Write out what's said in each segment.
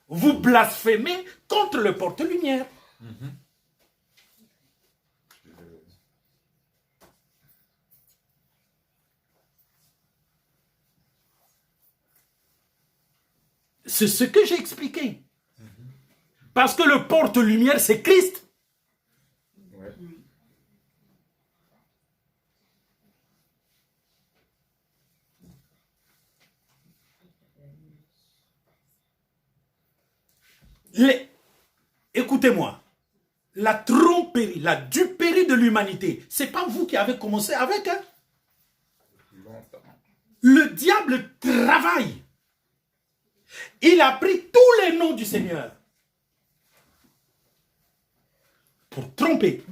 vous blasphémez contre le porte-lumière. C'est ce que j'ai expliqué. Parce que le porte-lumière, c'est Christ. Ouais. Écoutez-moi. La tromperie, la duperie de l'humanité, c'est pas vous qui avez commencé avec. Hein? Le diable travaille. Il a pris tous les noms du Seigneur pour tromper.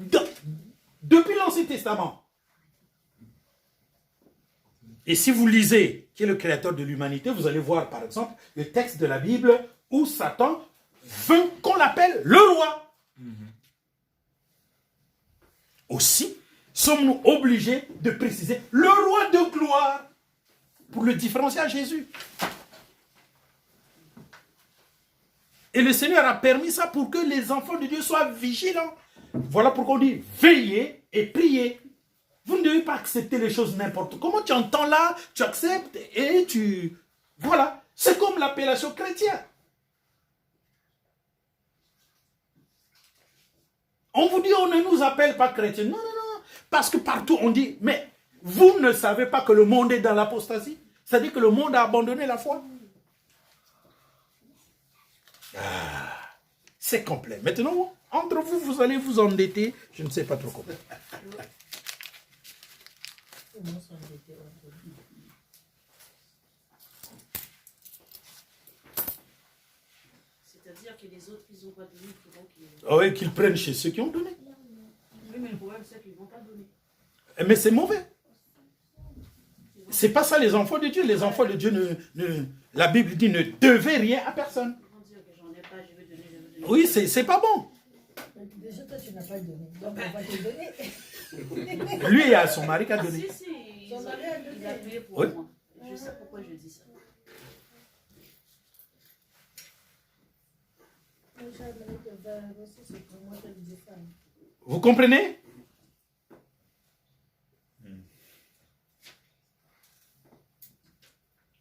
Depuis l'Ancien Testament. Et si vous lisez qui est le créateur de l'humanité, vous allez voir par exemple le texte de la Bible où Satan veut qu'on l'appelle le roi. Aussi, sommes-nous obligés de préciser le roi de gloire pour le différencier à Jésus. Et le Seigneur a permis ça pour que les enfants de Dieu soient vigilants. Voilà pourquoi on dit veillez et priez. Vous ne devez pas accepter les choses n'importe comment. Tu entends là, tu acceptes et tu... Voilà. C'est comme l'appellation chrétienne. On vous dit on ne nous appelle pas chrétiens. Non, non, non. Parce que partout on dit, mais vous ne savez pas que le monde est dans l'apostasie. C'est-à-dire que le monde a abandonné la foi. C'est complet. Maintenant, entre vous, vous allez vous endetter. Je ne sais pas trop comment. C'est-à-dire que les autres, ils n'ont pas donné, il faudra qu'ils... Oui, qu'ils prennent chez ceux qui ont donné. Oui, mais le problème, c'est qu'ils ne vont pas donner. Mais c'est mauvais. C'est pas ça les enfants de Dieu. Les enfants de Dieu, la Bible dit, ne devez rien à personne. Ils vont dire que j'en ai pas, je veux donner, je veux donner. Oui, c'est pas bon. Déjà, toi, tu n'as pas donné. Donc, on va te donner. Lui, il y a son mari qui a donné. Si, si, Son mari a donné. il a payé pour Oui. moi. Je sais pourquoi je dis ça. Vous comprenez?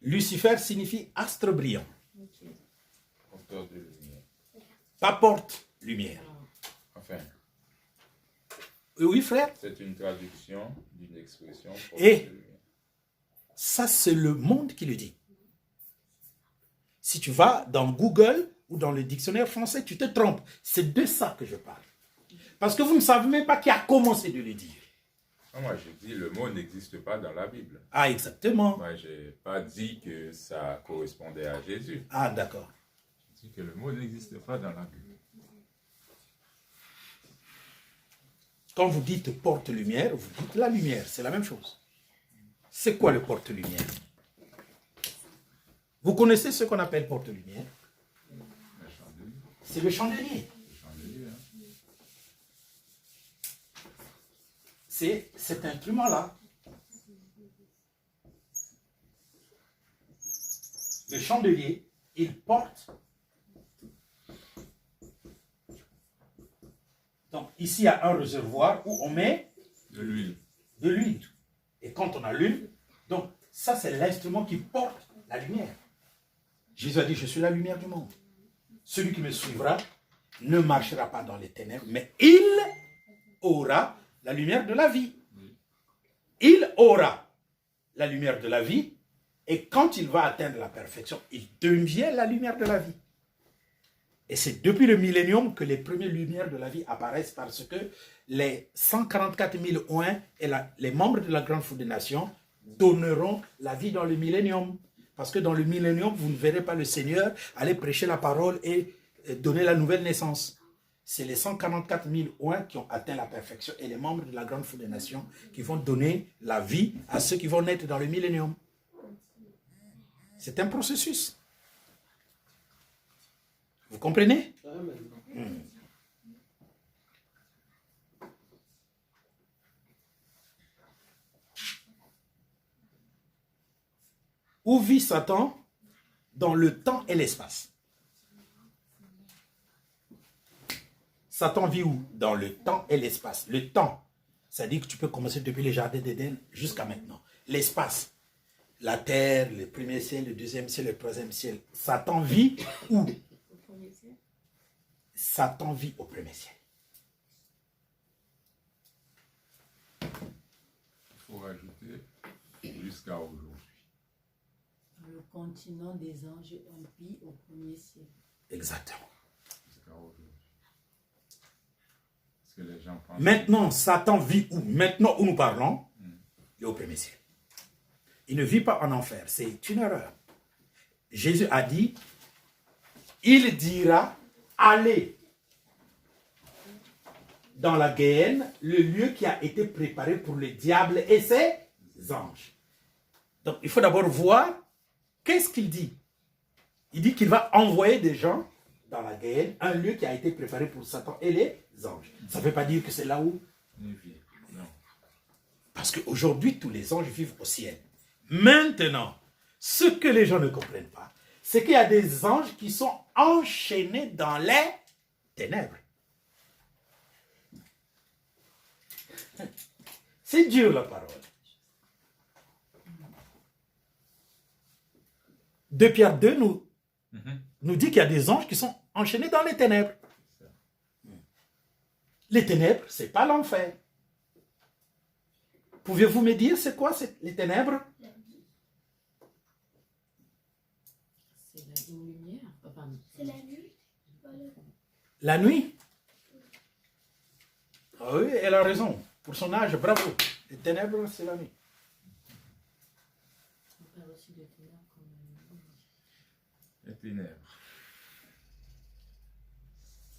Lucifer signifie astre brillant. Porteur de lumière. Pas porte, lumière. Enfin, Oui, frère. c'est une traduction d'une expression. Et- porteur de lumière. Ça, c'est le monde qui le dit. Si tu vas dans Google ou dans le dictionnaire français, tu te trompes. C'est de ça que je parle. Parce que vous ne savez même pas qui a commencé de le dire. Ah, moi, je dis le mot n'existe pas dans la Bible. Ah, exactement. Moi, je n'ai pas dit que ça correspondait à Jésus. Ah, d'accord. Je dis que le mot n'existe pas dans la Bible. Quand vous dites porte-lumière, vous dites la lumière. C'est la même chose. C'est quoi le porte-lumière? Vous connaissez ce qu'on appelle porte-lumière? Le chandelier. C'est le chandelier. Le chandelier, hein. C'est cet instrument-là. Le chandelier, il porte. Donc ici, il y a un réservoir où on met De l'huile. de l'huile. Et quand on a l'huile, donc ça c'est l'instrument qui porte la lumière. Jésus a dit, je suis la lumière du monde. Celui qui me suivra ne marchera pas dans les ténèbres, mais il aura la lumière de la vie. Il aura la lumière de la vie, et quand il va atteindre la perfection, il devient la lumière de la vie. Et c'est depuis le millénium que les premières lumières de la vie apparaissent, parce que les 144 000 oints et les membres de la grande foule des nations donneront la vie dans le millénium. Parce que dans le millénium, vous ne verrez pas le Seigneur aller prêcher la parole et donner la nouvelle naissance. C'est les 144 000 oints qui ont atteint la perfection et les membres de la grande foule des nations qui vont donner la vie à ceux qui vont naître dans le millénium. C'est un processus. Vous comprenez? Où vit Satan? Dans le temps et l'espace. Satan vit où? Dans le temps et l'espace. Le temps, ça dit que tu peux commencer depuis le jardin d'Éden jusqu'à maintenant. L'espace, la terre, le premier ciel, le deuxième ciel, le troisième ciel. Satan vit où? Au premier ciel. Satan vit au premier ciel. Il faut rajouter jusqu'à aujourd'hui. Le continent des anges, on vit au premier ciel. Exactement. Jusqu'à aujourd'hui. Parce que les gens pensent... Maintenant, Satan vit où? Maintenant où nous parlons, il est au premier ciel. Il ne vit pas en enfer. C'est une erreur. Jésus a dit, il dira, allez dans la Guéhenne, le lieu qui a été préparé pour le diable et ses anges. Donc, il faut d'abord voir, qu'est-ce qu'il dit? Il dit qu'il va envoyer des gens dans la Guéhenne, un lieu qui a été préparé pour Satan et les anges. Ça ne veut pas dire que c'est là où... Non. Parce qu'aujourd'hui, tous les anges vivent au ciel. Maintenant, ce que les gens ne comprennent pas, c'est qu'il y a des anges qui sont enchaînés dans les ténèbres. C'est dur la parole. 2 Pierre 2 nous dit qu'il y a des anges qui sont enchaînés dans les ténèbres. Les ténèbres, ce n'est pas l'enfer. Pouvez-vous me dire c'est quoi les ténèbres? C'est la lumière. Enfin, C'est la nuit. La nuit? Ah oui, elle a raison. Pour son âge, bravo. Les ténèbres, c'est la nuit. on parle aussi de ténèbres comme... Les ténèbres.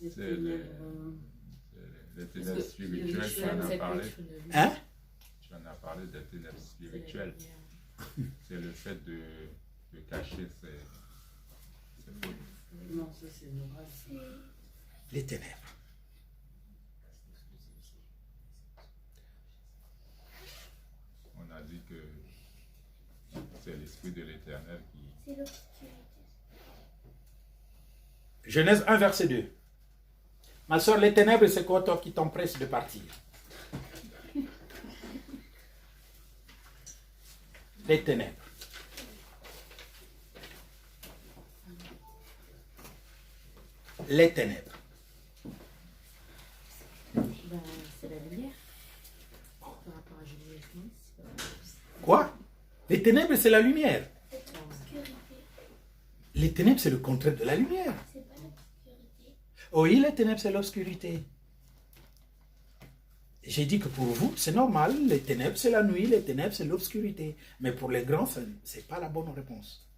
Les C'est les ténèbres spirituelles, tu en as parlé. Hein? Tu en as parlé des ténèbres spirituelles. C'est le fait de cacher ses fautes. Non, ça c'est moral. Les ténèbres. On a dit que c'est l'Esprit de l'Éternel qui... C'est l'obscurité. Genèse 1, verset 2. Ma soeur, les ténèbres, c'est quoi toi qui t'empresse de partir? Les ténèbres. Les ténèbres. Ben, c'est la lumière. Par rapport à Julie et Smith, c'est pas la même chose. Quoi? Les ténèbres, c'est la lumière. C'est l'obscurité. Les ténèbres, c'est le contraire de la lumière. C'est pas l'obscurité. Oui, les ténèbres, c'est l'obscurité. J'ai dit que pour vous, c'est normal. Les ténèbres, c'est la nuit. Les ténèbres, c'est l'obscurité. Mais pour les grands, ce n'est pas la bonne réponse.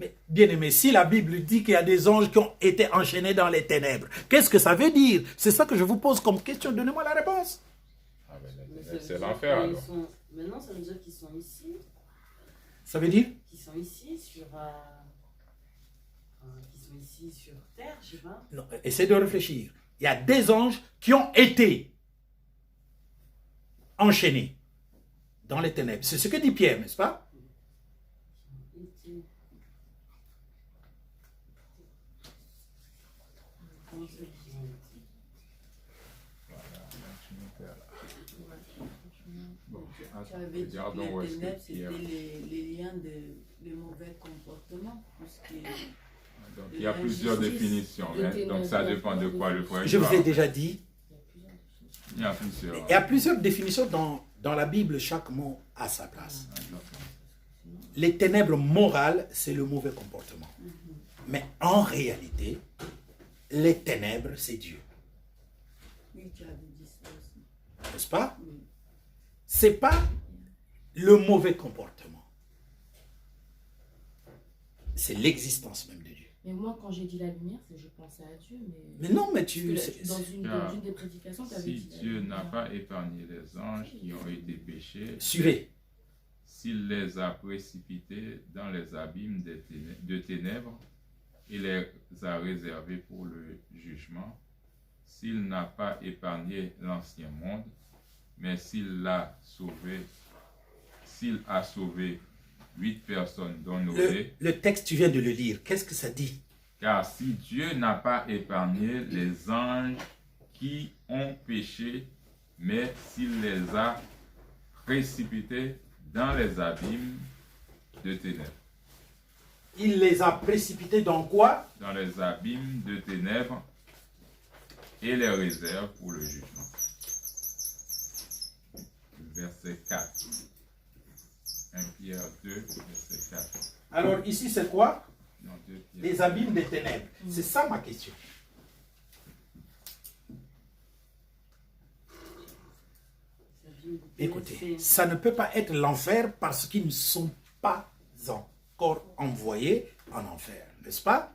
Mais bien aimé, si la Bible dit qu'il y a des anges qui ont été enchaînés dans les ténèbres, qu'est-ce que ça veut dire? C'est ça que je vous pose comme question. Donnez-moi la réponse. Ah ben, les Mais ça ténèbres, veut c'est dire l'enfer qu'ils alors. sont- Maintenant, ça veut dire qu'ils sont ici. Ça veut dire? Qui sont ici sur. Qui sont ici sur Terre, je sais pas. Non, essaie de réfléchir. Il y a des anges qui ont été enchaînés dans les ténèbres. C'est ce que dit Pierre, n'est-ce pas? Ici. Comment ça qu'ils ont été? Voilà, tu me perds là. Bon, Tu avais dit que regardons où les est-ce que ténèbres, c'était Pierre... les liens de mauvais comportements. Parce que Donc, il y a plusieurs définitions, hein. Donc ça dépend de quoi le frère Je vous ai parle. déjà dit, Il y a plusieurs. il y a plusieurs définitions dans la Bible, chaque mot a sa place. Les ténèbres morales, c'est le mauvais comportement. Mais en réalité, les ténèbres, c'est Dieu. oui, tu avais dit ça aussi. N'est-ce pas? Oui. C'est pas le mauvais comportement. C'est l'existence même de Dieu. Mais moi, quand j'ai dit la lumière, c'est je pensais à Dieu. Mais non, mais Parce tu... que dans une des prédications, tu avais Si dit la Dieu lumière. n'a pas épargné les anges qui ont été péchés, Suivez. s'il les a précipités dans les abîmes de ténèbres et les a réservés pour le jugement, s'il n'a pas épargné l'ancien monde, mais s'il a sauvé 8 personnes dont Noé, Le texte, tu viens de le lire. Qu'est-ce que ça dit? Car si Dieu n'a pas épargné les anges qui ont péché, mais s'il les a précipités dans les abîmes de ténèbres. Il les a précipités dans quoi? Dans les abîmes de ténèbres et les réserve pour le jugement. Verset 4. 1 Pierre 2, verset 4. Alors ici, c'est quoi? Non, 2 Pierre. Les abîmes des ténèbres. C'est ça ma question. Écoutez, ça ne peut pas être l'enfer parce qu'ils ne sont pas encore envoyés en enfer, n'est-ce pas?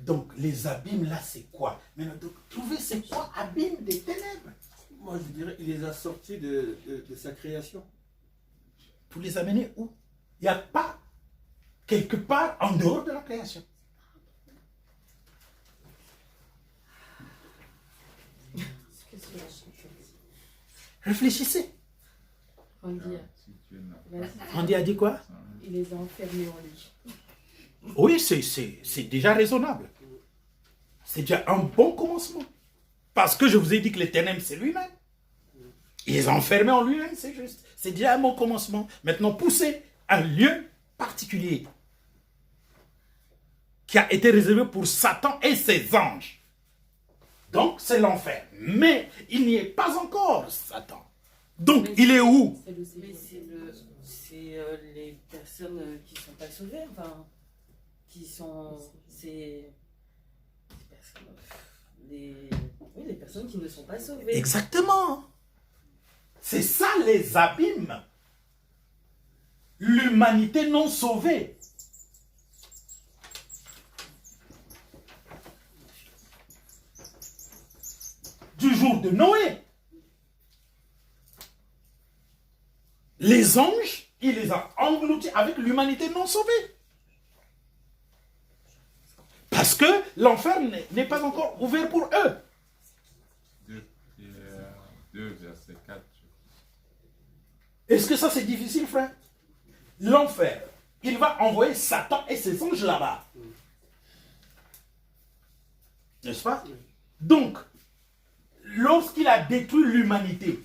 Donc les abîmes là, c'est quoi? Maintenant, donc, trouvez c'est quoi abîme des ténèbres? Moi, je dirais il les a sortis de sa création. Pour les amener où? Il n'y a pas quelque part en dehors de la création. Réfléchissez. Randy a dit quoi? Il les a enfermés en lui. Oui, c'est déjà raisonnable. C'est déjà un bon commencement. Parce que je vous ai dit que les ténèbres, c'est lui-même. Il les a enfermés en lui-même, c'est juste. C'est déjà un bon commencement. Maintenant, poussez un lieu particulier qui a été réservé pour Satan et ses anges. Donc, c'est l'enfer. Mais il n'y est pas encore, Satan. Donc, il est où? Mais c'est les personnes qui ne sont pas sauvées, enfin, qui sont... C'est... Les personnes qui ne sont pas sauvées. Exactement. C'est ça les abîmes. L'humanité non sauvée. Du jour de Noé. Les anges, il les a engloutis avec l'humanité non sauvée. Parce que l'enfer n'est pas encore ouvert pour eux. 2 Pierre 2, verset 4. Est-ce que ça c'est difficile, frère? L'enfer, il va envoyer Satan et ses anges là-bas. N'est-ce pas? Donc, lorsqu'il a détruit l'humanité,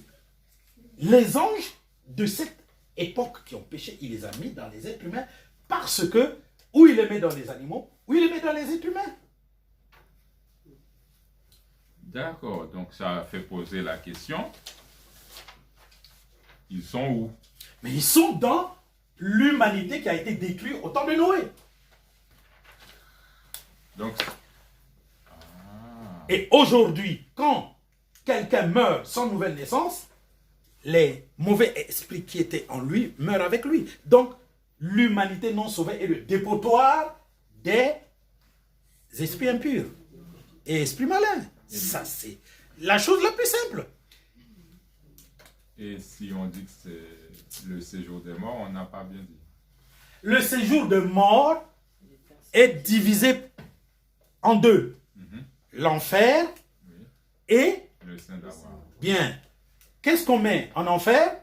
les anges de cette époque qui ont péché, il les a mis dans les êtres humains parce que, ou il les met dans les animaux, ou il les met dans les êtres humains. D'accord, donc ça fait poser la question. Ils sont où? Mais ils sont dans l'humanité qui a été détruite au temps de Noé. Donc, Et aujourd'hui, quand quelqu'un meurt sans nouvelle naissance, les mauvais esprits qui étaient en lui meurent avec lui. Donc, l'humanité non sauvée est le dépotoir des esprits impurs et esprits malins. Ça, c'est la chose la plus simple. et si on dit que c'est le séjour des morts, on n'a pas bien dit. Le séjour de mort est divisé en deux. L'enfer Oui, et, le saint d'avoir. bien, qu'est-ce qu'on met en enfer?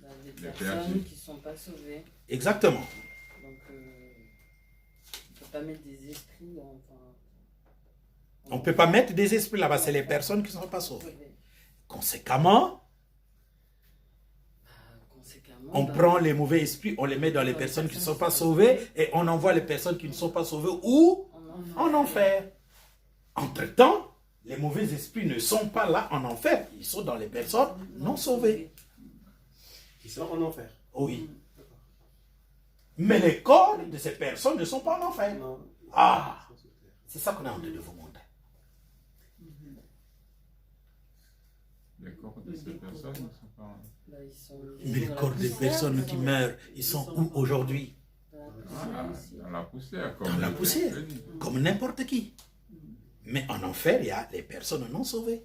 Les Les personnes perdus. qui ne sont pas sauvées. Exactement. Donc, on ne peut pas mettre des esprits. On ne peut pas mettre des esprits là-bas, c'est les personnes qui ne sont pas sauvées. Conséquemment, on prend les mauvais esprits, on les met dans les personnes qui ne sont pas sauvées et on envoie les personnes qui ne sont pas sauvées où? En enfer. Entre-temps, les mauvais esprits ne sont pas là en enfer, ils sont dans les personnes non sauvées. Qui sont en enfer. Oui. Mais les corps de ces personnes ne sont pas en enfer. Non. Ah, c'est ça qu'on est en train de vous montrer. Les corps de ces personnes ne sont pas en... Mais les corps des personnes qui meurent, ils sont où aujourd'hui? dans la poussière. Comme Dans la le poussière, Père dit. comme n'importe qui. Mais en enfer, il y a les personnes non sauvées.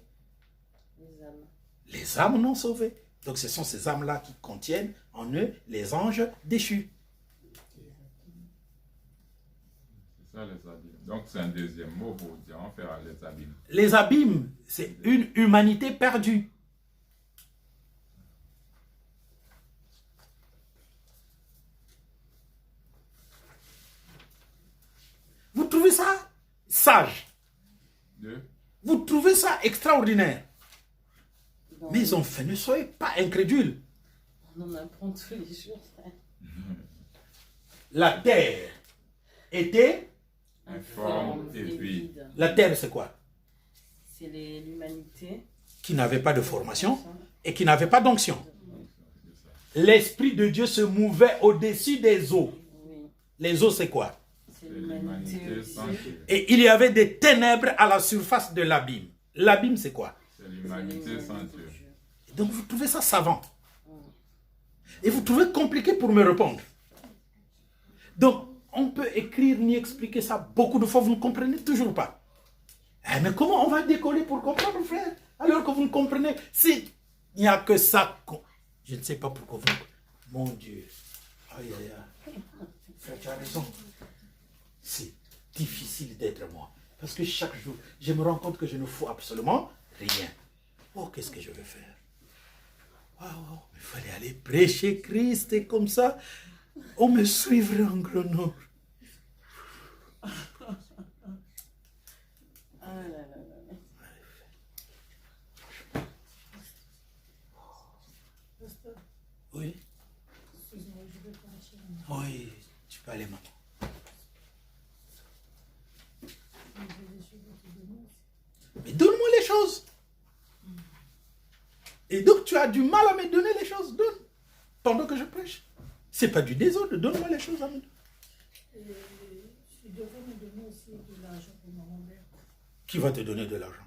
Les âmes non sauvées. Donc ce sont ces âmes-là qui contiennent en eux les anges déchus. C'est ça les abîmes. Donc c'est un deuxième mot pour dire enfer, les abîmes. Les abîmes, c'est une humanité perdue. ça sage. Vous trouvez ça extraordinaire. Non, Mais enfin, ne soyez pas incrédules. on en apprend tous les jours. La terre était... Informe et vide. La terre, c'est quoi? C'est l'humanité. Qui n'avait pas de formation et qui n'avait pas d'onction. L'Esprit de Dieu se mouvait au-dessus des eaux. Oui, Les eaux, c'est quoi? c'est l'humanité aussi. sans Dieu. Et il y avait des ténèbres à la surface de l'abîme. L'abîme, c'est quoi? C'est l'humanité sans Dieu. Donc vous trouvez ça savant. Et vous trouvez compliqué pour me répondre. Donc, on peut écrire ni expliquer ça beaucoup de fois, vous ne comprenez toujours pas. Eh, mais comment on va décoller pour comprendre, frère? Alors que vous ne comprenez. Si il n'y a que ça. Je ne sais pas pourquoi vous... Mon Dieu. Aïe, aïe, aïe. Frère, tu as raison. C'est difficile d'être moi. Parce que chaque jour, je me rends compte que je ne fous absolument rien. Oh, qu'est-ce que je vais faire? Waouh, il fallait aller prêcher Christ et comme ça, on me suivrait en grand nombre. Ah là là là. Oui. Oui, tu peux aller, maman. Mais donne-moi les choses. Et donc tu as du mal à me donner les choses. Donne. Pendant que je prêche. C'est pas du désordre. Donne-moi les choses à me donner. Tu devrais me donner aussi de l'argent pour maman Berthe. Qui va te donner de l'argent?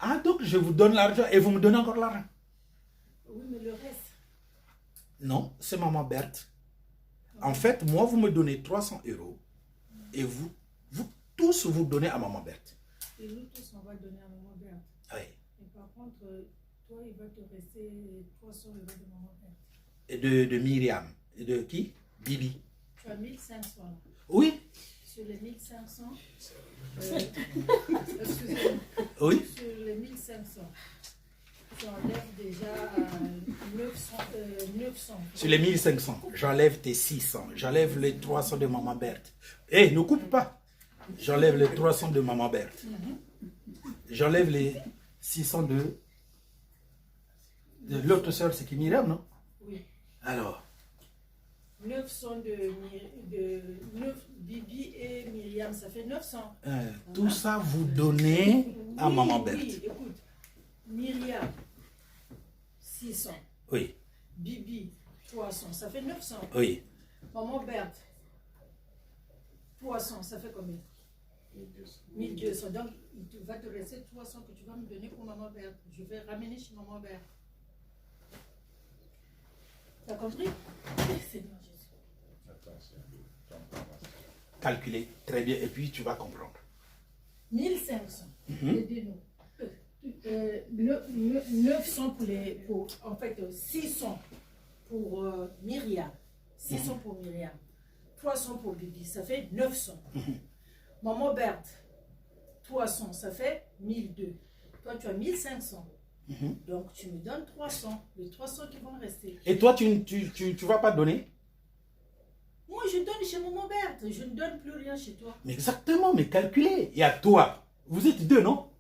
Ah, donc je vous donne l'argent et vous me donnez encore l'argent? Oui, mais le reste. Non, c'est maman Berthe. En fait, moi, vous me donnez 300 € et vous tous, vous donnez à maman Berthe. Et nous tous, on va donner à maman Berthe. Oui. Et par contre, toi, il va te rester 300 € de maman Berthe. Et de Myriam. Et de qui? Bibi. Tu as 1500 là. Oui. Sur les 1500, excusez-moi, Oui. sur les 1500, tu enlèves déjà 900. Sur les 1500, j'enlève tes 600. J'enlève les 300 de maman Berthe. Eh, ne coupe pas. J'enlève les 300 de maman Berthe. J'enlève les 600 de l'autre soeur, c'est qui? Myriam, non? Oui. Alors, 900 Bibi et Myriam, ça fait 900. tout ça, vous donnez à maman Berthe. Oui, écoute. Myriam, 600. Oui, Bibi, 300. Ça fait 900. oui. Maman Berthe, 300. Ça fait combien? 1200. Donc, il va te rester 300 que tu vas me donner pour maman Berthe. Je vais ramener chez maman Berthe. T'as compris? Seigneur Jésus. Calculez très bien et puis tu vas comprendre. 1500. Aidez-nous. 900 en fait 600 pour Myriam, 600 pour Myriam, 300 pour Bibi, ça fait 900. Maman Berthe, 300, ça fait 1200. Toi, tu as 1500. Donc, tu me donnes 300, les 300 qui vont rester. Et toi, tu vas pas donner? Moi, je donne chez Maman Berthe, je ne donne plus rien chez toi. Mais exactement, mais calculez. Il y a toi. Vous êtes deux, non?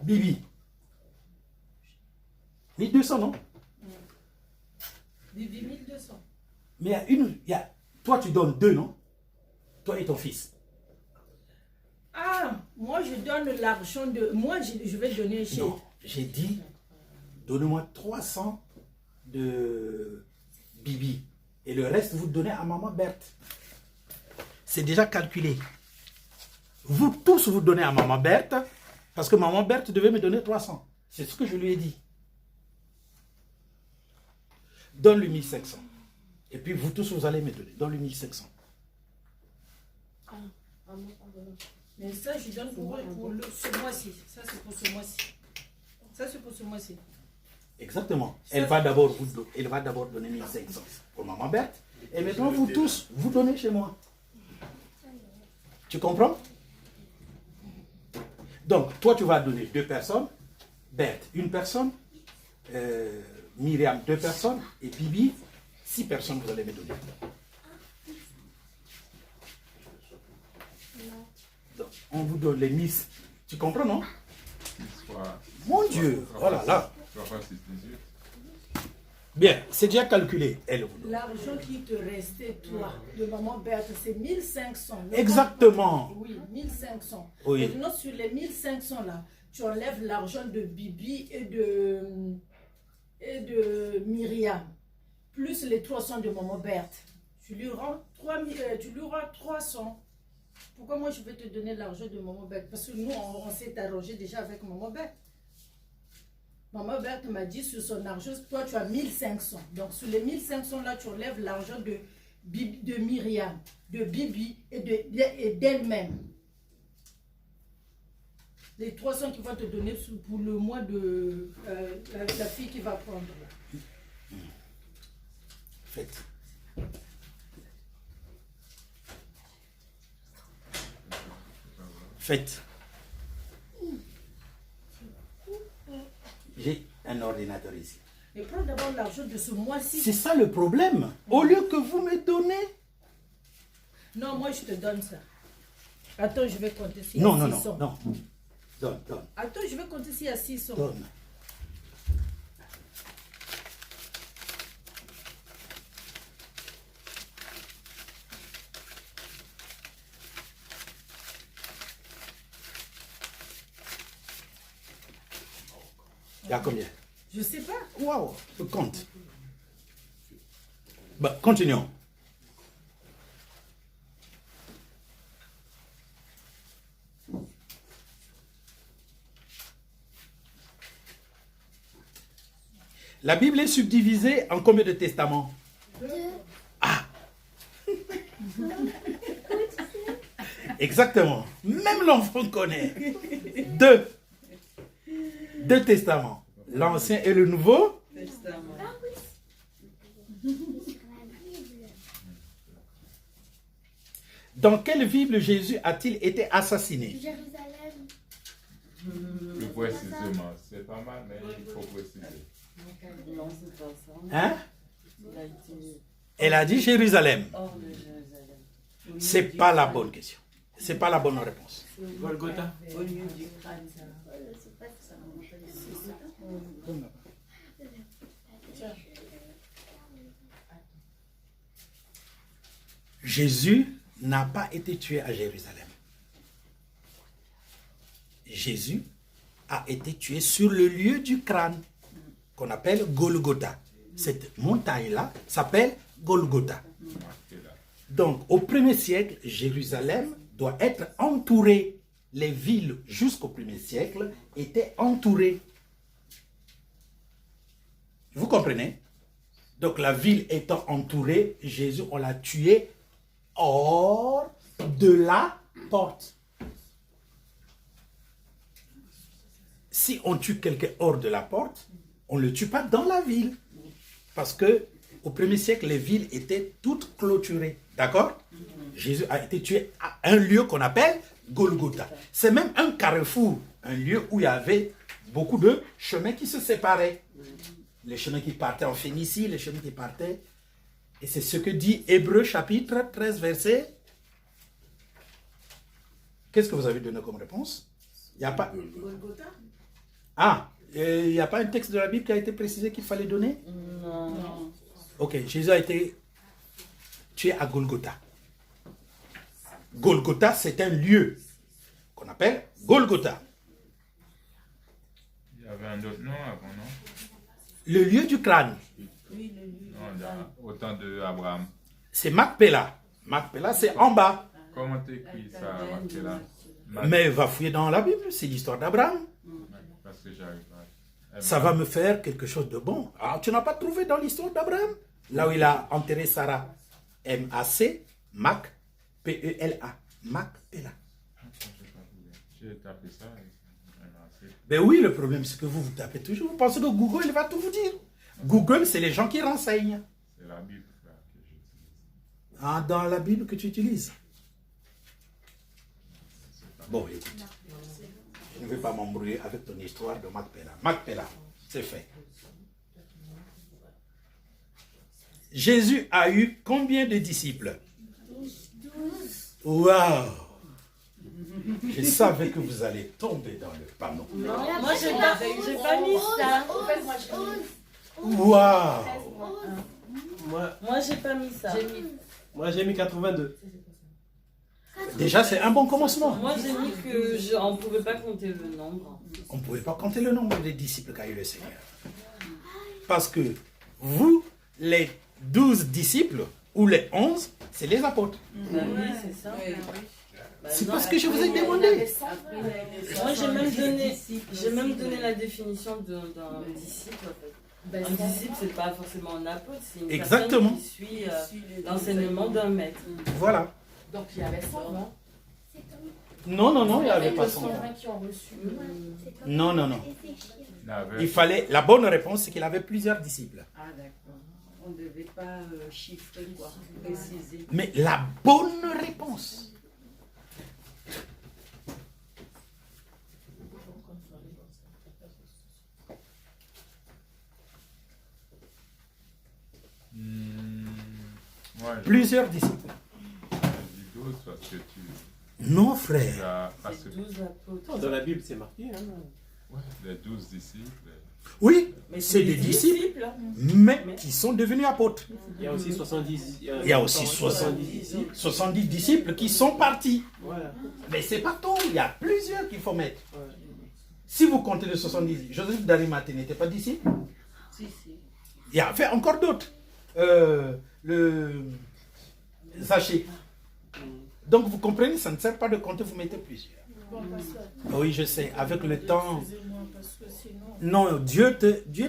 Bibi. 1200, non? Bibi, 1200. Mais toi, tu donnes deux, non? Toi et ton fils. Ah, moi, je donne l'argent de... Moi, je vais donner chez... Non, j'ai dit, donnez-moi 300 de Bibi. Et le reste, vous donnez à maman Berthe. C'est déjà calculé. Vous tous, vous donnez à maman Berthe, parce que maman Berthe devait me donner 300. C'est ce que je lui ai dit. Donne-lui 1500. Et puis vous tous, vous allez me donner. Donne-lui 1500. Mais ça, je donne pour ce mois-ci. Ça, c'est pour ce mois-ci. Ça, c'est pour ce mois-ci. Exactement. Elle va d'abord donner 1500 pour maman Berthe. Et maintenant, vous tous, vous donnez chez moi. Tu comprends? Donc, toi, tu vas donner 2 personnes. Berthe, 1 personne. Myriam, 2 personnes. Et Bibi, 6 personnes, vous allez me donner. on vous donne les miss. Tu comprends, non? 6 fois. Mon Dieu, oh là là. 3 fois 6, 18. Bien, c'est déjà calculé, elle vous donne. L'argent qui te restait, toi, de maman Berthe, c'est 1500. Exactement. Oui, 1500. Oui. Maintenant, sur les 1500 là, tu enlèves l'argent de Bibi et de Myriam, plus les 300 de maman Berthe. Tu lui rends 300. Pourquoi moi je vais te donner l'argent de maman Berthe? Parce que nous, on s'est arrangé déjà avec maman Berthe. Maman Berthe m'a dit sur son argent, toi tu as 1500. Donc sur les 1500 là, tu enlèves l'argent de Myriam, de Bibi et d'elle-même. Les 300 qui vont te donner pour le mois de la fille qui va prendre. Faites. Faites. J'ai un ordinateur ici. Et prends d'abord l'argent de ce mois-ci. C'est ça le problème. Au lieu que vous me donnez... Non, moi je te donne ça. Attends, je vais compter s'il y a Non, non, 600. non, non. Donne, donne, Attends, je vais compter s'il y a 600. donne. Il y a combien? Je sais pas. Waouh, je compte. Bah, continuons. La Bible est subdivisée en combien de testaments? 2. Ah! Exactement. Même l'enfant connaît. Deux testaments. L'Ancien et le Nouveau. Testament. Sur la Bible. Dans quelle ville Jésus a-t-il été assassiné? Jérusalem. Plus précisément, c'est pas mal, mais il faut préciser. Non, c'est pas ça. Hein? Il a été Elle a dit Jérusalem. hors de Jérusalem. Au C'est milieu pas du la crâne. bonne question. C'est pas la bonne réponse. Golgotha. Au milieu du crâne. C'est pas ça. Jésus n'a pas été tué à Jérusalem. Jésus a été tué sur le lieu du crâne qu'on appelle Golgotha. Cette montagne-là s'appelle Golgotha. Donc, au 1er siècle, Jérusalem doit être entourée. Les villes jusqu'au 1er siècle étaient entourées. Vous comprenez? Donc, la ville étant entourée, Jésus, on l'a tué hors de la porte. Si on tue quelqu'un hors de la porte, on ne le tue pas dans la ville. Parce que au 1er siècle, les villes étaient toutes clôturées. D'accord? Jésus a été tué à un lieu qu'on appelle Golgotha. C'est même un carrefour, un lieu où il y avait beaucoup de chemins qui se séparaient. Les chemins qui partaient en Phénicie, les chemins qui partaient. Et c'est ce que dit Hébreux chapitre 13, verset. Qu'est-ce que vous avez donné comme réponse? Il n'y a pas... Golgotha? Ah, il n'y a pas un texte de la Bible qui a été précisé qu'il fallait donner? Non. Ok, Jésus a été tué à Golgotha. Golgotha, c'est un lieu qu'on appelle Golgotha. Il y avait un autre nom avant, non? Le lieu du crâne, Oui, le lieu. Non, au temps de Abraham. c'est Macpéla. Macpéla, c'est en bas. Comment t'écris ça, Marquela? Mais va fouiller dans la Bible, c'est l'histoire d'Abraham. Parce que j'arrive pas. Ça va me faire quelque chose de bon. Ah, tu n'as pas trouvé dans l'histoire d'Abraham? Là où il a enterré Sarah. M-A-C, Mac, P-E-L-A. Macpéla. J'ai tapé ça. Et... Ben oui, le problème, c'est que vous tapez toujours. Vous pensez que Google, il va tout vous dire. Google, c'est les gens qui renseignent. C'est la Bible là, que j'utilise. Ah, dans la Bible que tu utilises. Bon, écoute. Je ne vais pas m'embrouiller avec ton histoire de Macpéla. Macpéla, c'est fait. Jésus a eu combien de disciples? 12. Waouh! Je savais que vous allez tomber dans le panneau. Non, moi j'ai pas mis ça. En fait, moi, je Waouh! Moi j'ai pas mis ça. J'ai mis 82. Déjà, c'est un bon commencement. Moi j'ai mis que on pouvait pas compter le nombre. On ne pouvait pas compter le nombre des disciples qu'a eu le Seigneur. Parce que vous, les 12 disciples, ou les 11, c'est les apôtres. Bah oui, c'est ça. Bah C'est non, parce que je vous ai demandé. moi j'ai même donné la définition d'un disciple en fait. Un disciple c'est pas forcément un apôtre, c'est une Exactement. personne qui suit l'enseignement d'un maître. Voilà. Donc il y avait 100, non? Non, il n'y avait que pas 100. 120 qui ont reçu. Non. Il avait- Il fallait, la bonne réponse, c'est qu'il avait plusieurs disciples. Ah d'accord. On ne devait pas chiffrer, quoi, préciser. Mais la bonne réponse, Moi, plusieurs disciples. j'ai dit 12 parce que Non, frère. parce que C'est 12 apôtres. Dans la Bible, c'est marqué. Hein. ouais, les 12 disciples. Oui, Mais c'est des disciples, hein. mais qui sont devenus apôtres. Il y a aussi 70. Il y a aussi 70 disciples. 70 disciples qui sont partis. Voilà. Mais c'est pas tout, il y a plusieurs qu'il faut mettre. Ouais. Si vous comptez les 70, Joseph d'Arimathée n'était pas disciple. Si, si. Il y a fait encore d'autres. Le Zachée. Donc vous comprenez, ça ne sert pas de compter, vous mettez plusieurs. Bon, pasteur, Oui, je sais, avec le temps. excusez-moi, parce que sinon. Non, Dieu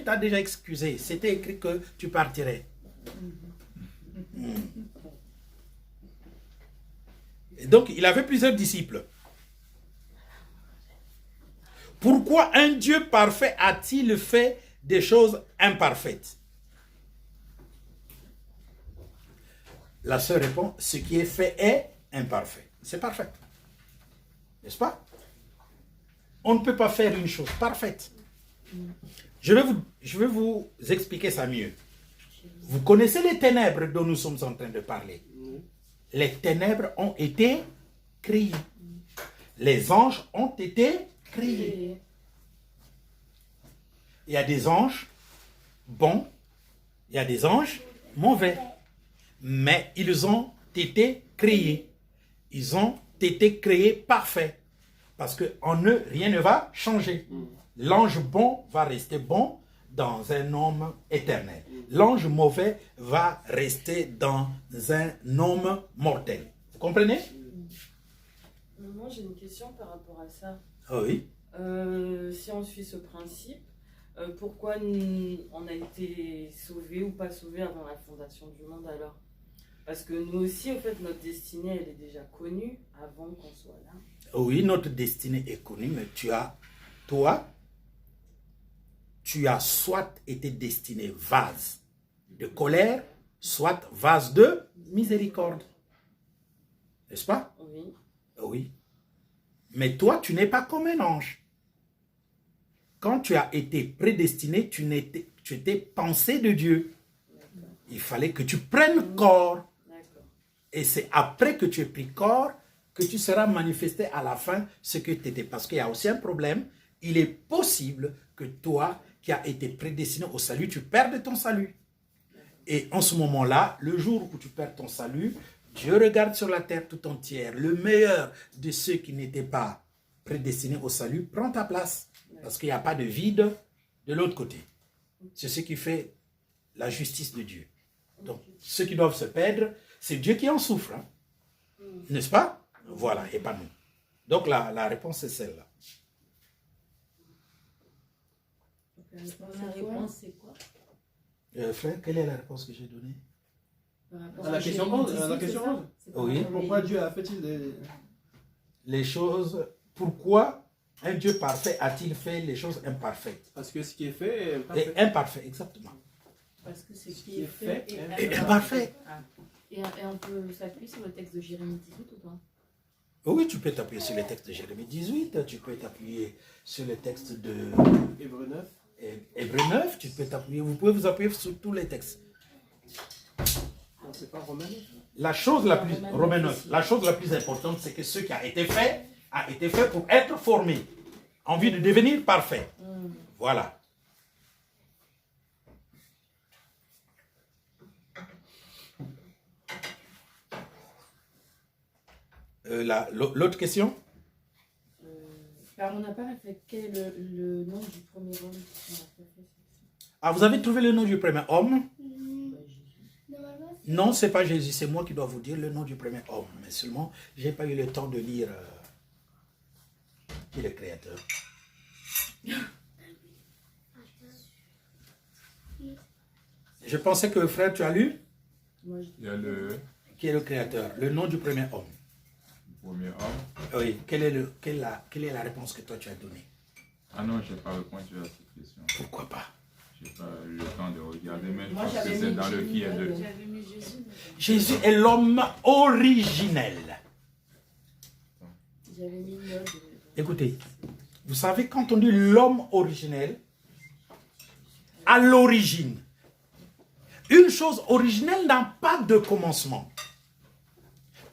t'a déjà excusé. C'était écrit que tu partirais. Et donc, il avait plusieurs disciples. Pourquoi un Dieu parfait a-t-il fait des choses imparfaites? La sœur répond, ce qui est fait est imparfait. C'est parfait. N'est-ce pas? On ne peut pas faire une chose parfaite. Je vais vous expliquer ça mieux. Vous connaissez les ténèbres dont nous sommes en train de parler. Les ténèbres ont été créées. Les anges ont été créés. Il y a des anges bons, il y a des anges mauvais. Mais ils ont été créés. Ils ont été créés parfaits. Parce qu'en eux, rien ne va changer. L'ange bon va rester bon dans un homme éternel. L'ange mauvais va rester dans un homme mortel. Vous comprenez? Moi j'ai une question par rapport à ça. Ah oui. Si on suit ce principe, pourquoi on a été sauvés ou pas sauvés avant la fondation du monde alors? Parce que nous aussi, en fait, notre destinée, elle est déjà connue avant qu'on soit là. Oui, notre destinée est connue, mais tu as soit été destiné vase de colère, soit vase de miséricorde. N'est-ce pas? Oui. Oui. Mais toi, tu n'es pas comme un ange. Quand tu as été prédestiné, tu étais pensé de Dieu. Il fallait que tu prennes corps. Et c'est après que tu aies pris corps que tu seras manifesté à la fin ce que tu étais. Parce qu'il y a aussi un problème. Il est possible que toi, qui as été prédestiné au salut, tu perdes ton salut. Et en ce moment-là, le jour où tu perds ton salut, Dieu regarde sur la terre tout entière. Le meilleur de ceux qui n'étaient pas prédestinés au salut prend ta place. Parce qu'il n'y a pas de vide de l'autre côté. C'est ce qui fait la justice de Dieu. Donc, ceux qui doivent se perdre, c'est Dieu qui en souffre. Hein? N'est-ce pas? Voilà, et pas nous. Donc, la réponse est celle-là. La réponse, c'est quoi? Frère, quelle est la réponse que j'ai donnée? À la question 11. À la question 11. Oui. Pourquoi Dieu a fait-il Les choses... Pourquoi un Dieu parfait a-t-il fait les choses imparfaites? Parce que ce qui est fait est Et parfait. imparfait, exactement. Parce que ce qui est fait Et imparfait. Et on peut s'appuyer sur le texte de Jérémie 18 ou pas? Oui, tu peux t'appuyer sur le texte de Jérémie 18, tu peux t'appuyer sur le texte de Hébreu 9. Hébreu 9, tu peux t'appuyer, vous pouvez vous appuyer sur tous les textes. Non, c'est pas Romain 9. La chose la plus, Romains 9, la chose la plus importante, c'est que ce qui a été fait a été fait pour être formé, en vue de devenir parfait. Voilà. L'autre question? Alors, on n'a pas fait quel est le nom du premier homme qu'on a fait. Ah, vous avez trouvé le nom du premier homme? Normalement, Non, ce n'est pas Jésus, c'est moi qui dois vous dire le nom du premier homme. Mais seulement, je n'ai pas eu le temps de lire qui est le créateur. Je pensais que frère, tu as lu? Moi, Il y a le Qui est le créateur? Le nom du premier homme. premier homme. Oui, quelle est la réponse que toi tu as donnée? Ah non, je n'ai pas répondu à cette question. Pourquoi pas? Je n'ai pas eu le temps de regarder, mais je Moi, pense que j'avais c'est mis dans le qui est Jésus, de. j'avais mis Jésus. Jésus est l'homme originel. j'avais mis Noël. Écoutez, vous savez, quand on dit l'homme originel, à l'origine, une chose originelle n'a pas de commencement.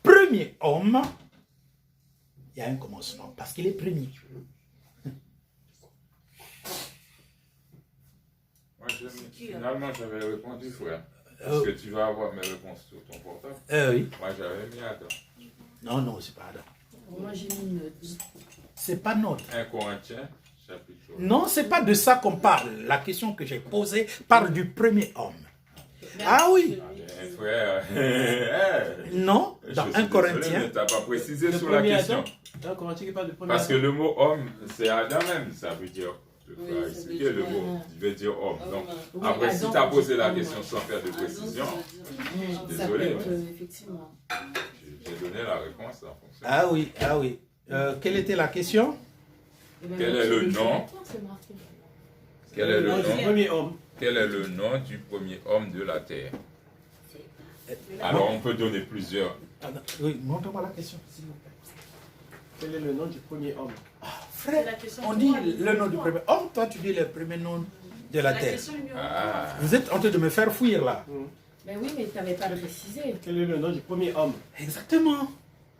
Premier homme, il y a un commencement, parce qu'il est premier. Moi, finalement, j'avais répondu, frère. Parce que tu vas avoir mes réponses sur ton portable. Oui. Moi, j'avais mis Adam. Non, c'est pas Adam. Moi, j'ai mis Noël. C'est pas notre. 1 Corinthiens, chapitre 1. Non, c'est pas de ça qu'on parle. La question que j'ai posée parle du premier homme. Ah oui. Frère, Non, dans 1 Corinthiens. Tu n'as pas précisé Le sur la premier question. Adam. Un Corinthien qui parle de premier Parce que Adam. le mot homme, c'est Adam même, ça veut dire. Je Oui, vais ça veut expliquer dire le mot. homme. Il veut dire homme. Donc, Oui, après, si Adam, tu as posé la homme, question sans faire de Adam, précision, ça veut dire- Désolé, Ça peut être, ouais. effectivement. j'ai donné la réponse en fonction. Ah oui, ah oui. Quelle était la question? Eh ben, Quel est le nom? c'est marqué. Quel est le nom du nom? premier homme. Quel est le nom du premier homme de la terre? Alors, on peut donner plusieurs. Ah, non, oui, montre-moi la question, s'il vous plaît. Quel est le nom du premier homme? Frère, on dit le nom du premier homme, toi tu dis le premier nom de la terre. Ah, Vous êtes en train de me faire fuir là. Ben oui, mais tu n'avais pas précisé. Quel est le nom du premier homme? Exactement.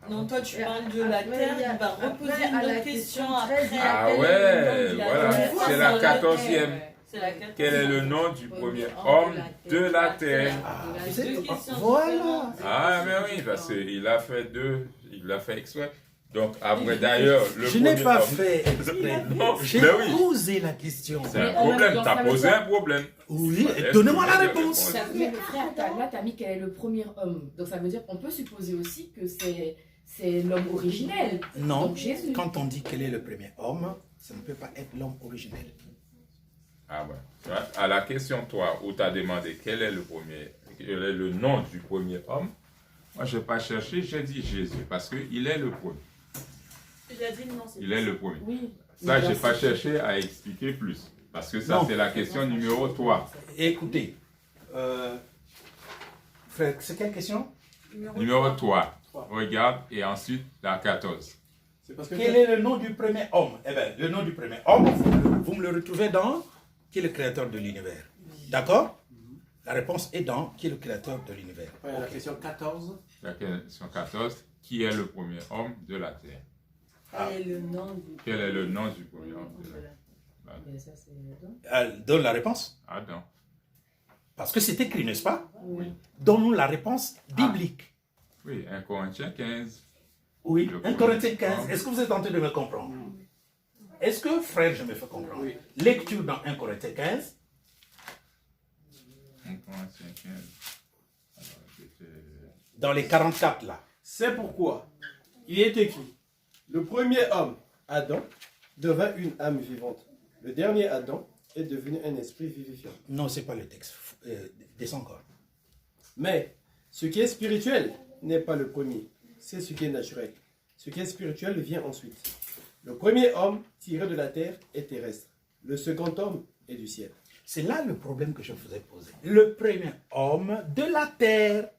Non, toi tu parles de la Après, terre, il y a- il va après, reposer à une la autre question question 13, après. ah Quel est ouais, le nom voilà, de la c'est terre? la 14e. C'est la 14e. Quel est le nom du premier homme de la terre? Ah, Il a vous êtes- deux questions voilà. différentes. Ah, mais oui, parce qu'il a fait deux, il l'a fait exprès. Donc, après, d'ailleurs, le Je premier n'ai pas homme. fait exprès. Non, J'ai mais oui. posé la question. C'est un Mais en même problème, temps, tu as ça veut posé dire- un problème. Oui, Fallait donnez-moi la donner des réponse. réponses. Ça veut dire, frère, là, tu as mis quel est le premier homme. Donc ça veut dire qu'on peut supposer aussi que c'est l'homme originel. Non, Donc Jésus. quand on dit quel est le premier homme, ça ne peut pas être l'homme originel. Ah ouais. Tu vois, à la question, toi, où tu as demandé quel est le nom du premier homme, moi, je n'ai pas cherché, j'ai dit Jésus, parce qu'il est le premier. Il a dit non, c'est Il est le premier. Oui. Ça, je Mais n'ai pas dans- cherché à expliquer plus. Parce que ça, Non. c'est la question numéro 3. Écoutez, frère, c'est quelle question? Numéro 3. Regarde, et ensuite la 14. C'est parce que Quel est le nom du premier homme? Eh bien, le nom du premier homme, vous me le retrouvez dans qui est le créateur de l'univers. D'accord? La réponse est dans qui est le créateur de l'univers. Ouais, la question 14. La question 14. Qui est le premier homme de la terre? Quel est le nom du Quel est le nom du premier homme de la terre? Mais ça, c'est Adam. Donne la réponse. Adam. Parce que c'est écrit, n'est-ce pas? Oui. Donne-nous la réponse biblique. Oui, 1 Corinthiens 15. Oui, Le 1 premier Corinthiens 15. homme. Est-ce que vous êtes en train de me comprendre? Est-ce que, frère, je me fais comprendre? Oui. Lecture dans 1 Corinthiens 15. 1 Corinthiens 15. Alors, c'était- Dans les 44 là. C'est pourquoi il est écrit: le premier homme, Adam, devint une âme vivante. Le dernier Adam est devenu un esprit vivifiant. Non, c'est pas le texte. Descends encore. Mais ce qui est spirituel n'est pas le premier, c'est ce qui est naturel. Ce qui est spirituel vient ensuite. Le premier homme tiré de la terre est terrestre. Le second homme est du ciel. C'est là le problème que je vous ai posé. Le premier homme de la terre.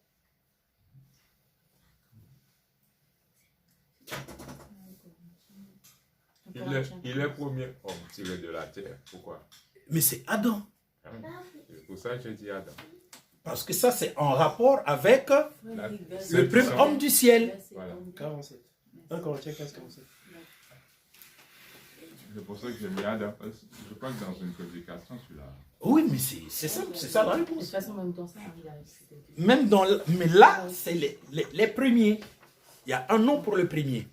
Il est premier homme tiré de la terre. Pourquoi? Mais c'est Adam. Ah oui. C'est pour ça que j'ai dit Adam. Parce que ça, c'est en rapport avec La- le premier homme du ciel. Voilà. 47. 1 Corinthiens 15, 47. C'est pour ça que j'ai mis Adam. Je crois que dans une publication, tu l'as. Oui, mais c'est ça la De toute réponse. façon, même dans ça, il arrive. Même dans mais là, c'est les premiers. Il y a un nom pour le premier.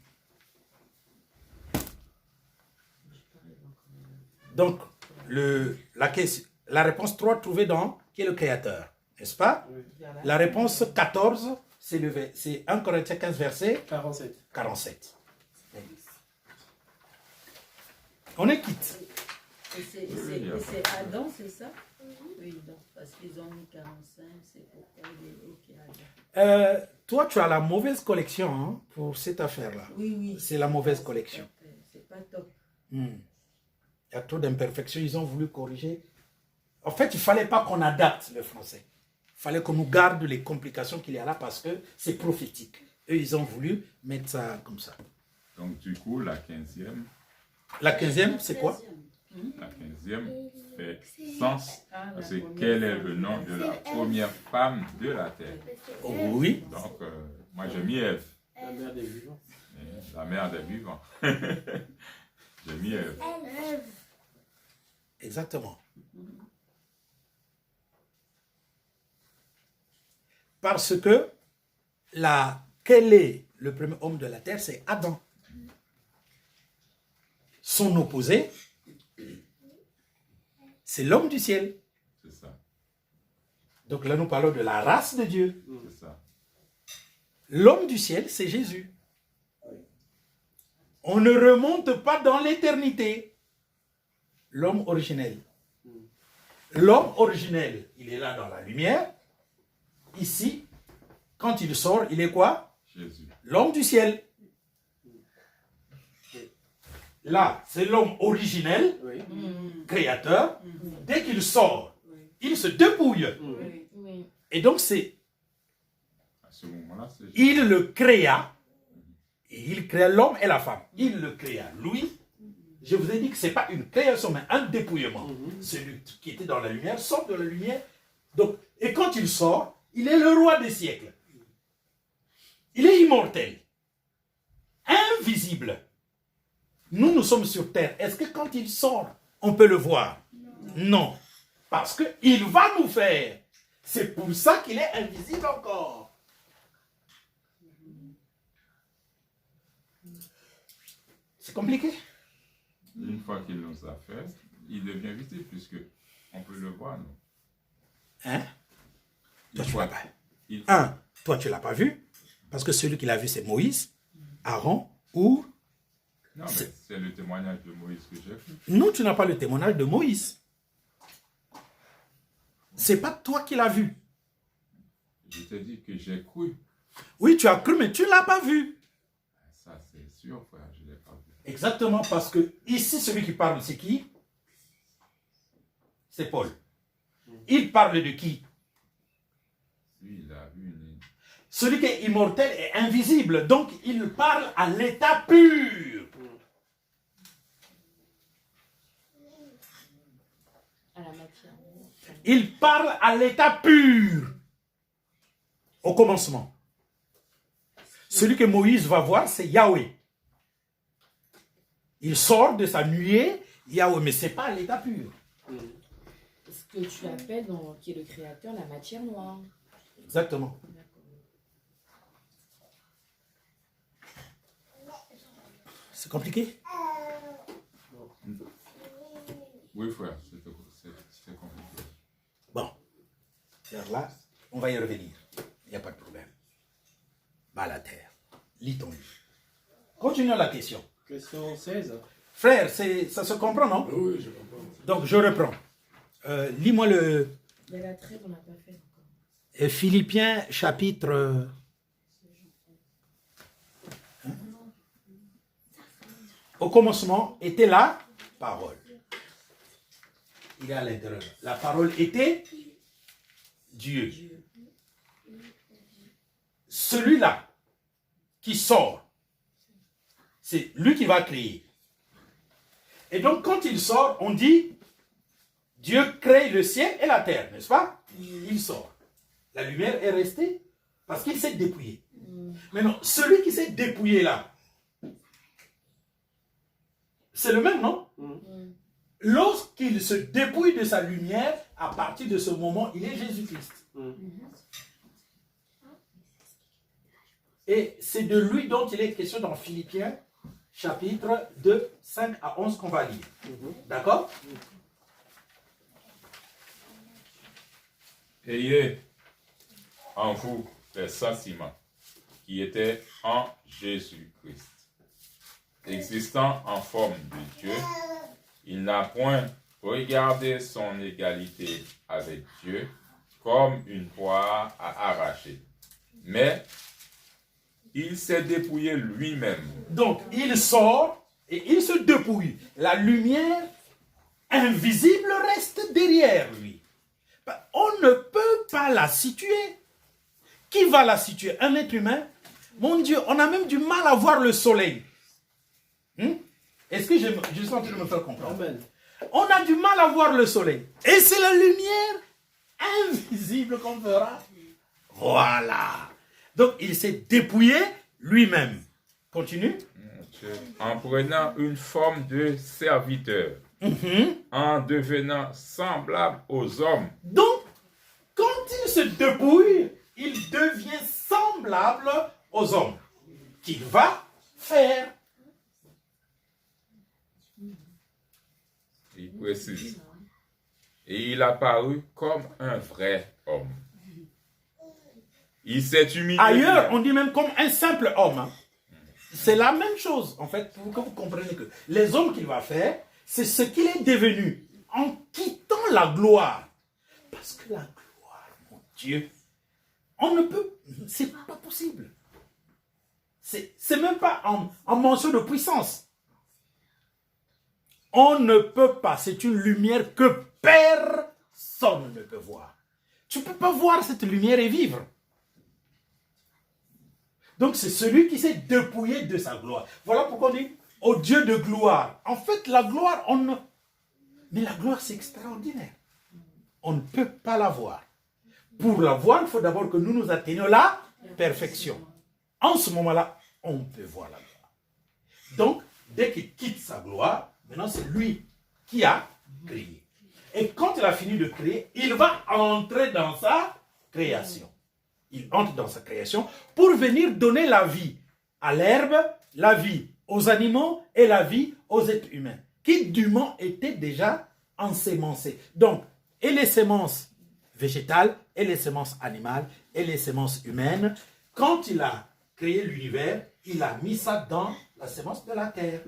Donc, la réponse 3 trouvée dans qui est le créateur, n'est-ce pas? La réponse 14, c'est 1 Corinthiens 15, verset 47. On est quitte. Et c'est Adam, c'est ça? Oui, donc, parce qu'ils ont mis 45, c'est pourquoi il est OK Adam. Toi, tu as la mauvaise collection hein, pour cette affaire-là. Oui. C'est la mauvaise collection. C'est pas top. Il y a trop d'imperfections, ils ont voulu corriger. En fait, il ne fallait pas qu'on adapte le français. Il fallait qu'on nous garde les complications qu'il y a là parce que c'est prophétique. Eux, ils ont voulu mettre ça comme ça. Donc, du coup, la 15e. La 15e, c'est quoi? La 15e fait sens. Parce que quel est le nom de la première femme de la terre? Oui. Donc, moi, j'ai mis Ève. La mère des vivants. La mère des vivants. J'ai mis Ève. Exactement. Parce que quel est le premier homme de la terre? C'est Adam. Son opposé, c'est l'homme du ciel. C'est ça. Donc là, nous parlons de la race de Dieu. C'est ça. L'homme du ciel, c'est Jésus. On ne remonte pas dans l'éternité. L'homme originel. L'homme originel, il est là dans la lumière. Ici, quand il sort, il est quoi? Jésus. L'homme du ciel. Là, c'est l'homme originel, créateur. Dès qu'il sort, il se dépouille. Oui. Et donc, c'est À ce moment-là, c'est Jésus. il le créa. Et il créa l'homme et la femme. Il le créa, lui. Je vous ai dit que ce n'est pas une création, mais un dépouillement. Celui qui était dans la lumière sort de la lumière. Donc, et quand il sort, il est le roi des siècles. Il est immortel. Invisible. Nous, nous sommes sur terre. Est-ce que quand il sort, on peut le voir? Non. Parce qu'il va nous faire. C'est pour ça qu'il est invisible encore. C'est compliqué? Une fois qu'il nous a fait, il devient visible puisque on peut le voir, nous. Hein? Toi, tu Une l'as fois- pas. Toi, tu ne l'as pas vu. Parce que celui qui l'a vu, c'est Moïse, Aaron ou... Non, mais c'est le témoignage de Moïse que j'ai fait. Non, tu n'as pas le témoignage de Moïse. C'est pas toi qui l'as vu. Je t'ai dit que j'ai cru. Oui, tu as cru, mais tu ne l'as pas vu. Ça, c'est sûr, frère, je ne l'ai pas vu. Exactement, parce que ici, celui qui parle, c'est qui? C'est Paul. Il parle de qui? Lui, il a vu une... Celui qui est immortel est invisible, donc il parle à l'état pur. À la matière. Il parle à l'état pur. Au commencement. Celui que Moïse va voir, c'est Yahweh. Il sort de sa nuée, Yahweh, mais ce n'est pas à l'état pur. Ce que tu appelles, qui est le créateur, la matière noire. Exactement. C'est compliqué? Oui, frère, c'est compliqué. Bon. Alors là, on va y revenir. Il n'y a pas de problème. Bas à la terre. Lis ton livre. Continuons la question. Question 16. Frère, ça se comprend, non? Oui, je comprends. Donc, je reprends. Lis-moi le Il y a la 13, on n'a pas fait encore. Philippiens chapitre... Hein? Au commencement était la parole. Il est à l'intérieur. La parole était Dieu. Celui-là qui sort, c'est lui qui va créer. Et donc, quand il sort, on dit Dieu crée le ciel et la terre, n'est-ce pas? Il sort. La lumière est restée parce qu'il s'est dépouillé. Maintenant, celui qui s'est dépouillé là, C'est le même, non? Mm. Lorsqu'il se dépouille de sa lumière, à partir de ce moment, il est Jésus-Christ. Et c'est de lui dont il est question dans Philippiens, chapitre 2, 5 à 11 qu'on va lire. D'accord? Ayez en vous les sentiments qui étaient en Jésus-Christ. Existant en forme de Dieu, il n'a point regardé son égalité avec Dieu comme une proie à arracher, mais il s'est dépouillé lui-même. Donc, il sort et il se dépouille. La lumière invisible reste derrière lui. On ne peut pas la situer. Qui va la situer? Un être humain? Mon Dieu, on a même du mal à voir le soleil. Est-ce que je suis en train de me faire comprendre? Amen. On a du mal à voir le soleil. Et c'est la lumière invisible qu'on verra. Voilà. Donc, il s'est dépouillé lui-même. Continue. En prenant une forme de serviteur, en devenant semblable aux hommes. Donc, quand il se dépouille, il devient semblable aux hommes. Qu'il va faire. Il précise. Et il apparut comme un vrai homme. Il s'est humilié. Ailleurs, on dit même comme un simple homme. C'est la même chose, en fait, pour que vous compreniez que les hommes qu'il va faire, c'est ce qu'il est devenu en quittant la gloire. Parce que la gloire, mon Dieu, on ne peut, c'est pas possible. C'est même pas en mention de puissance. On ne peut pas, c'est une lumière que personne ne peut voir. Tu ne peux pas voir cette lumière et vivre. Donc c'est celui qui s'est dépouillé de sa gloire. Voilà pourquoi on dit au Dieu de gloire. En fait, la gloire, mais la gloire, c'est extraordinaire. On ne peut pas la voir. Pour la voir, il faut d'abord que nous atteignions la perfection. En ce moment-là, on peut voir la gloire. Donc, dès qu'il quitte sa gloire, maintenant c'est lui qui a créé. Et quand il a fini de créer, il va entrer dans sa création. Il entre dans sa création pour venir donner la vie à l'herbe, la vie aux animaux et la vie aux êtres humains, qui dûment étaient déjà ensémencés. Donc, et les semences végétales, et les semences animales, et les semences humaines, quand il a créé l'univers, il a mis ça dans la semence de la terre.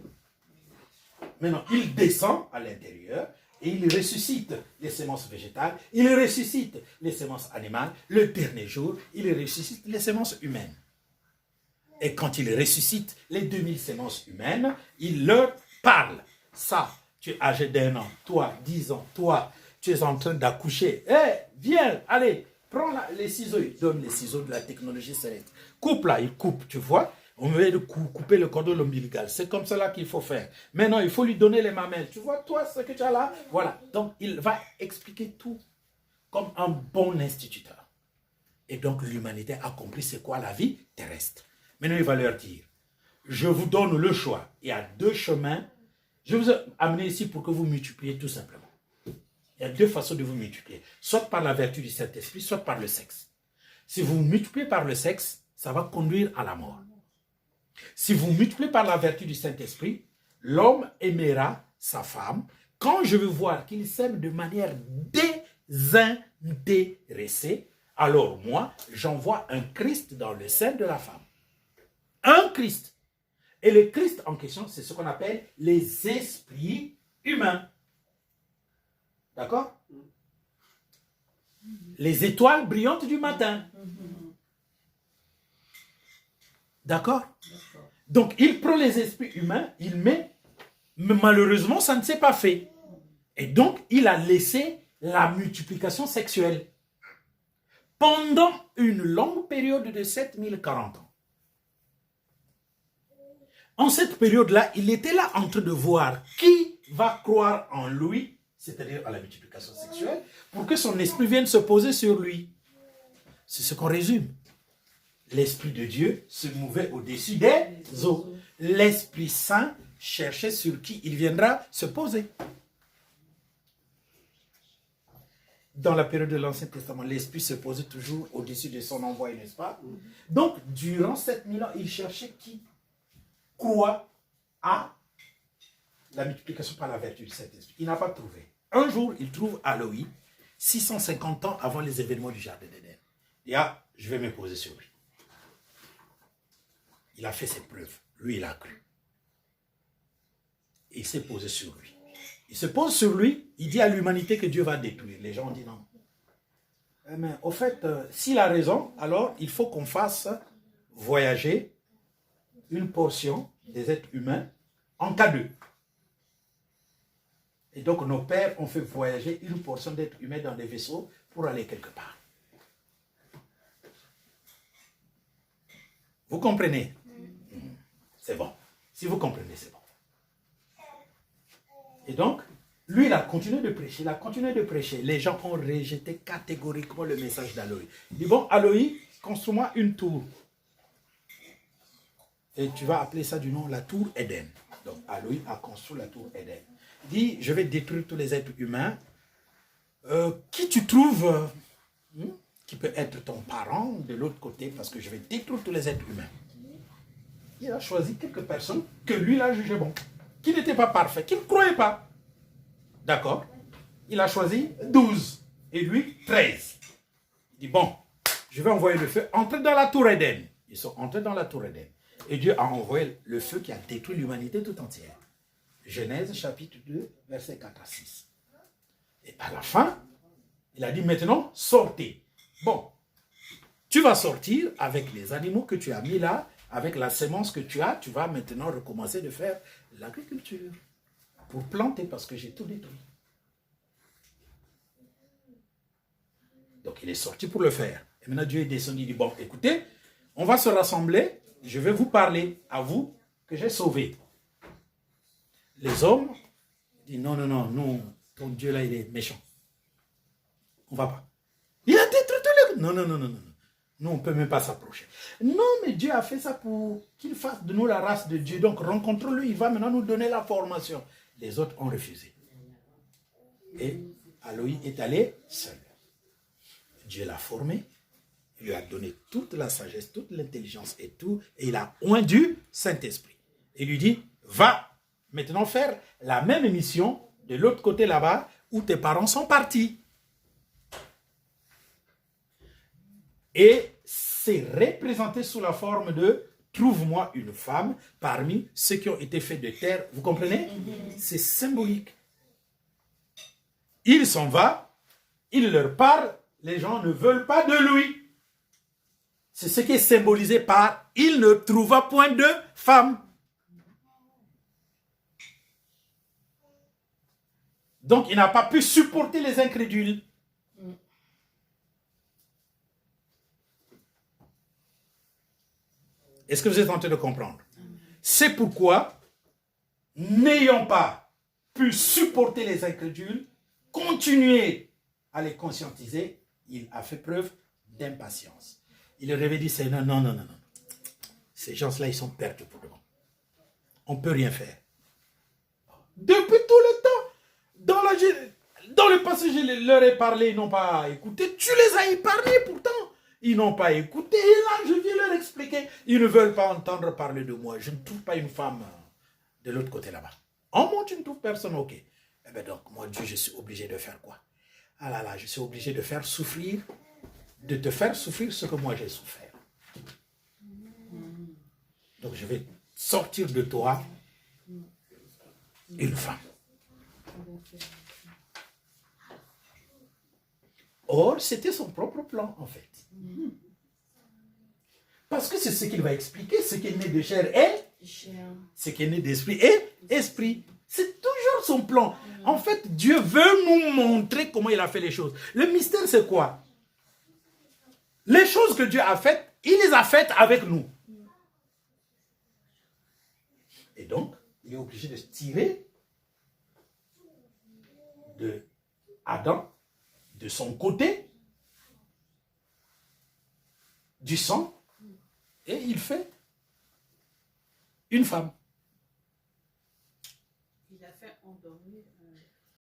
Maintenant, il descend à l'intérieur, et il ressuscite les semences végétales, il ressuscite les semences animales. Le dernier jour, il ressuscite les semences humaines. Et quand il ressuscite les 2000 semences humaines, il leur parle. Ça, tu es âgé d'1 an, toi, 10 ans, toi, tu es en train d'accoucher. Viens, allez, prends les ciseaux. Il donne les ciseaux de la technologie céleste. Coupe là, il coupe, tu vois. On veut couper le cordon ombilical. C'est comme cela qu'il faut faire. Maintenant, il faut lui donner les mamelles. Tu vois, toi, ce que tu as là. Voilà. Donc, il va expliquer tout comme un bon instituteur. Et donc, l'humanité a compris c'est quoi la vie terrestre. Maintenant, il va leur dire, je vous donne le choix. Il y a 2 chemins. Je vous ai amené ici pour que vous multipliez tout simplement. Il y a 2 façons de vous multiplier. Soit par la vertu du Saint-Esprit, soit par le sexe. Si vous multipliez par le sexe, ça va conduire à la mort. Si vous multipliez par la vertu du Saint-Esprit, l'homme aimera sa femme. Quand je veux voir qu'il s'aime de manière désintéressée, alors moi, j'envoie un Christ dans le sein de la femme. Un Christ. Et le Christ en question, c'est ce qu'on appelle les esprits humains. D'accord? Les étoiles brillantes du matin. D'accord? Donc, il prend les esprits humains, il met, mais malheureusement, ça ne s'est pas fait. Et donc, il a laissé la multiplication sexuelle pendant une longue période de 7040 ans. En cette période-là, il était là en train de voir qui va croire en lui, c'est-à-dire à la multiplication sexuelle, pour que son esprit vienne se poser sur lui. C'est ce qu'on résume. L'Esprit de Dieu se mouvait au-dessus des eaux. L'Esprit Saint chercher sur qui il viendra se poser. Dans la période de l'Ancien Testament, l'Esprit se posait toujours au-dessus de son envoyé, n'est-ce pas? Donc, durant 7000 ans, il cherchait qui croit à la multiplication par la vertu du Saint-Esprit. Il n'a pas trouvé. Un jour, il trouve Aloï, 650 ans avant les événements du Jardin d'Éden. Il dit, ah, je vais me poser sur lui. Il a fait ses preuves. Lui, il a cru. Il s'est posé sur lui. Il se pose sur lui, il dit à l'humanité que Dieu va détruire. Les gens ont dit non. Mais au fait, s'il a raison, alors il faut qu'on fasse voyager une portion des êtres humains en K2. Et donc nos pères ont fait voyager une portion d'êtres humains dans des vaisseaux pour aller quelque part. Vous comprenez? C'est bon. Si vous comprenez, c'est bon. Et donc, lui, il a continué de prêcher, il a continué de prêcher. Les gens ont rejeté catégoriquement le message d'Aloï. Il dit, bon, Aloï, construis-moi une tour. Et tu vas appeler ça du nom la tour Éden. Donc, Aloï a construit la tour Éden. Il dit, je vais détruire tous les êtres humains. Qui tu trouves qui peut être ton parent de l'autre côté, parce que je vais détruire tous les êtres humains. Il a choisi quelques personnes que lui, il a jugé bon, qui n'étaient pas parfaits, qui ne croyaient pas. D'accord? Il a choisi 12 et lui 13. Il dit, bon, je vais envoyer le feu, entrez dans la tour Éden. Ils sont entrés dans la tour Éden. Et Dieu a envoyé le feu qui a détruit l'humanité tout entière. Genèse chapitre 2, versets 4 à 6. Et à la fin, il a dit, maintenant, sortez. Bon, tu vas sortir avec les animaux que tu as mis là, avec la semence que tu as, tu vas maintenant recommencer de faire l'agriculture pour planter parce que j'ai tout détruit. Donc il est sorti pour le faire. Et maintenant Dieu est descendu, il dit, bon, écoutez, on va se rassembler, je vais vous parler à vous que j'ai sauvé. Les hommes disent, non, non, non, non, ton Dieu là, il est méchant. On ne va pas. Il a détruit tous les... Non, non, non, non, non. Nous, on ne peut même pas s'approcher. Non, mais Dieu a fait ça pour qu'il fasse de nous la race de Dieu. Donc, rencontrons-le, il va maintenant nous donner la formation. Les autres ont refusé. Et Aloï est allé seul. Dieu l'a formé. Il lui a donné toute la sagesse, toute l'intelligence et tout. Et il a oint du Saint-Esprit. Il lui dit, va maintenant faire la même mission de l'autre côté là-bas où tes parents sont partis. Et c'est représenté sous la forme de « trouve-moi une femme parmi ceux qui ont été faits de terre ». Vous comprenez? C'est symbolique. Il s'en va, il leur parle, les gens ne veulent pas de lui. C'est ce qui est symbolisé par « il ne trouva point de femme ». Donc il n'a pas pu supporter les incrédules. Est-ce que vous êtes en train de comprendre? C'est pourquoi, n'ayant pas pu supporter les incrédules, continuer à les conscientiser, il a fait preuve d'impatience. Il leur avait dit, Seigneur, non, non, non, non. Ces gens-là, ils sont perdus pour demain. On ne peut rien faire. Depuis tout le temps, dans le passé, je leur ai parlé, ils n'ont pas écouté. Tu les as épargnés pourtant. Ils n'ont pas écouté. Et là, je viens leur expliquer. Ils ne veulent pas entendre parler de moi. Je ne trouve pas une femme de l'autre côté là-bas. Oh mon, tu ne trouves personne, ok. Eh bien donc, moi, Dieu, je suis obligé de faire quoi? Ah là là, je suis obligé de faire souffrir, de te faire souffrir ce que moi j'ai souffert. Donc, je vais sortir de toi une femme. Or, c'était son propre plan, en fait. Parce que c'est ce qu'il va expliquer, ce qui est né de chair est, ce qui est né d'esprit est esprit. C'est toujours son plan. En fait, Dieu veut nous montrer comment il a fait les choses. Le mystère, c'est quoi? Les choses que Dieu a faites, il les a faites avec nous. Et donc, il est obligé de se tirer de Adam, de son côté, du sang, et il fait une femme. Il a fait endormir